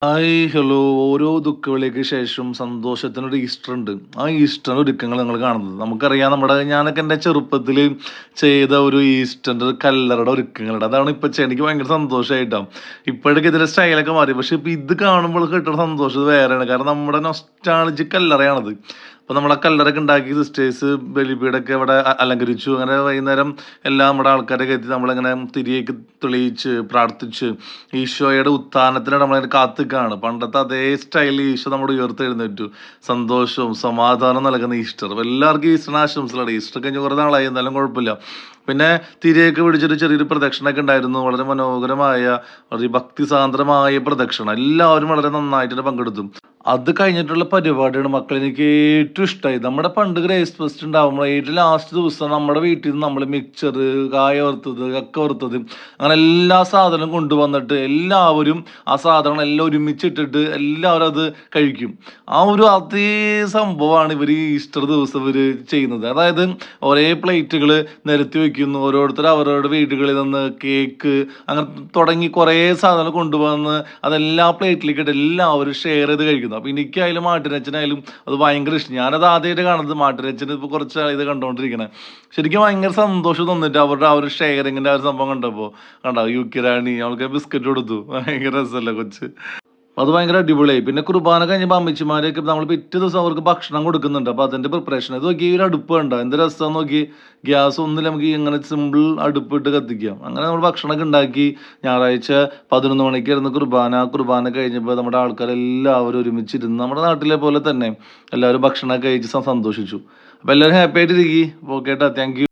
Hi, hello. ഓരോ ദുഃഖവെള്ളിക്ക് ശേഷം സന്തോഷത്തിനൊരു Easter ഉണ്ട്. ആ ഈസ്റ്ററിന്റെ ഒരുക്കങ്ങൾ നിങ്ങൾ കാണുന്നത് നമുക്കറിയാം. ഞാനൊക്കെ എൻ്റെ ചെറുപ്പത്തിൽ ചെയ്ത ഒരു ഈസ്റ്ററിന്റെ ഒരു കല്ലറയുടെ ഒരുക്കങ്ങളുണ്ട്. അതാണ് ഇപ്പൊ എനിക്ക് ഭയങ്കര സന്തോഷമായിട്ടാണ്. ഇപ്പോഴൊക്കെ ഇതിന്റെ സ്റ്റൈലൊക്കെ മാറി, പക്ഷെ ഇപ്പൊ ഇത് കാണുമ്പോൾ കിട്ടുന്ന സന്തോഷം ഇത് വേറെയാണ്. കാരണം നമ്മുടെ നൊസ്റ്റാൾജിക് കല്ലറയാണത്. അപ്പൊ നമ്മളെ കല്ലറൊക്കെ ഉണ്ടാക്കി സിസ്റ്റേഴ്സ് ബലിപീഠമൊക്കെ ഇവിടെ അലങ്കരിച്ചു. അങ്ങനെ വൈകുന്നേരം എല്ലാം നമ്മുടെ ആൾക്കാരൊക്കെ എത്തി നമ്മളിങ്ങനെ തിരിയേക്ക് തെളിയിച്ച് പ്രാർത്ഥിച്ച് ഈശോയുടെ ഉത്ഥാനത്തിന് നമ്മളതിന് കാത്തുക്കാണ്. പണ്ടത്തെ അതേ സ്റ്റൈലിൽ ഈശോ നമ്മുടെ ഉയർത്തെഴുന്നേറ്റു. സന്തോഷവും സമാധാനം നൽകുന്ന ഈസ്റ്റർ. അപ്പൊ എല്ലാവർക്കും ഈസ്റ്ററിന് ആശംസകളാണ്. ഈസ്റ്റർ കഴിഞ്ഞ് കുറേ നാളായി, എന്നാലും കുഴപ്പമില്ല. പിന്നെ തിരിയൊക്കെ പിടിച്ചിട്ട് ചെറിയൊരു പ്രദക്ഷിണൊക്കെ ഉണ്ടായിരുന്നു. വളരെ മനോഹരമായ വളരെ ഭക്തിസാന്ദ്രമായ പ്രദക്ഷിണം. എല്ലാവരും വളരെ നന്നായിട്ട് പങ്കെടുത്തു. അത് കഴിഞ്ഞിട്ടുള്ള പരിപാടിയാണ് മക്കളെ എനിക്ക് ഏറ്റവും ഇഷ്ടമായി. നമ്മുടെ പണ്ട് ഗ്രേസ് ഫെസ്റ്റ് ഉണ്ടാവുമ്പോൾ ഏറ്റവും ലാസ്റ്റ് ദിവസം നമ്മുടെ വീട്ടിൽ നിന്ന് നമ്മൾ മിക്സർ, കായ വറുത്തത്, കക്ക വറുത്തത്, അങ്ങനെ എല്ലാ സാധനവും കൊണ്ടുവന്നിട്ട് എല്ലാവരും ആ സാധനങ്ങൾ എല്ലാം ഒരുമിച്ചിട്ടിട്ട് എല്ലാവരും അത് കഴിക്കും. ആ ഒരു അതേ സംഭവമാണ് ഇവർ ഈസ്റ്റർ ദിവസം ഇവർ ചെയ്യുന്നത്. അതായത് ഒരേ പ്ലേറ്റുകൾ നിരത്തി വയ്ക്കുന്നു. ഓരോരുത്തർ അവരവരുടെ വീടുകളിൽ നിന്ന് കേക്ക് അങ്ങനെ തുടങ്ങി കുറേ സാധനങ്ങൾ കൊണ്ടുവന്ന് അതെല്ലാ പ്ലേറ്റിലേക്ക് ഇട്ട് എല്ലാവരും ഷെയർ ചെയ്ത് കഴിക്കുന്നു. അപ്പൊ എനിക്കായാലും മാട്ടിനച്ഛനായാലും അത് ഭയങ്കര ഇഷ്ടം. ഞാനത് ആദ്യമായിട്ട് കാണുന്നത്. മാട്ടിനച്ഛന് ഇപ്പൊ കുറച്ച് ഇത് കണ്ടോണ്ടിരിക്കണേ. ശരിക്കും ഭയങ്കര സന്തോഷം തന്നിട്ട് അവരുടെ ആ ഒരു ഷെയറിങ്ങിന്റെ ആ ഒരു സംഭവം കണ്ടപ്പോ. കണ്ടോ യുക്കി റാണി അവൾക്ക് ബിസ്ക്കറ്റ് കൊടുത്തു. ഭയങ്കര രസമല്ലേ കൊച്ച്. അത് ഭയങ്കര അടിപൊളിയായി. പിന്നെ കുർബാന കഴിഞ്ഞപ്പോൾ അമ്മച്ചിമാരെയൊക്കെ നമ്മൾ പിറ്റേ ദിവസം അവർക്ക് ഭക്ഷണം കൊടുക്കുന്നുണ്ട്. അപ്പൊ അതിന്റെ പ്രിപ്പറേഷൻ ഇത് നോക്കി. ഈ ഒരു അടുപ്പ് കണ്ടോ എന്ത് രസം നോക്കി. ഗ്യാസ് ഒന്നുമില്ല, നമുക്ക് ഇങ്ങനെ സിമ്പിൾ അടുപ്പിട്ട് കത്തിക്കാം. അങ്ങനെ നമ്മൾ ഭക്ഷണമൊക്കെ ഉണ്ടാക്കി. ഞായറാഴ്ച 11 മണിക്കായിരുന്നു കുർബാന. കുർബാന കഴിഞ്ഞപ്പോൾ നമ്മുടെ ആൾക്കാരെല്ലാവരും ഒരുമിച്ചിരുന്ന് നമ്മുടെ നാട്ടിലെ പോലെ തന്നെ എല്ലാവരും ഭക്ഷണമൊക്കെ കഴിച്ച് സന്തോഷിച്ചു. അപ്പൊ എല്ലാവരും ഹാപ്പി ആയിട്ടിരിക്കും. ഓക്കെ ട്ടാ, താങ്ക് യു.